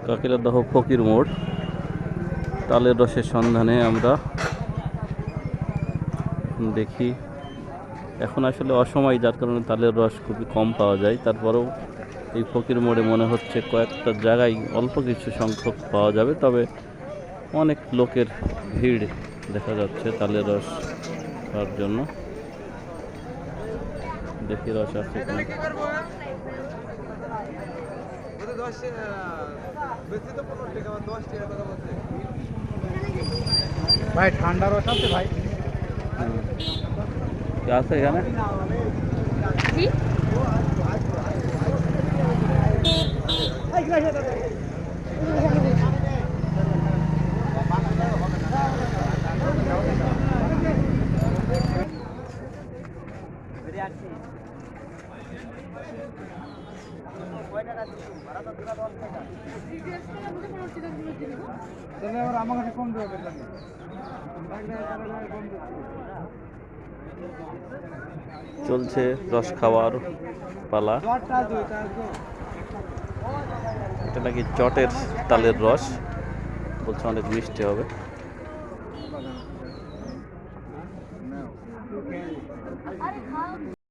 কাকিরাদহ ফকির মোড়, তালের রসের সন্ধানে আমরা দেখি। এখন আসলে অসময়, যার কারণে তালের রস খুবই কম পাওয়া যায়। তারপরেও এই ফকির মোড়ে মনে হচ্ছে কয়েকটা জায়গায় অল্প কিছু সংখ্যক পাওয়া যাবে, তবে অনেক লোকের ভিড় দেখা যাচ্ছে তালের রস খাওয়ার জন্য। দেখি রস আছে কিনা। ভাই ঠান্ডা রস আছে ভাই? কি আছে এখানে? চলছে রস খাওয়ার পালা। এটা নাকি চটের তালের রস, বলছে অনেক মিষ্টি হবে।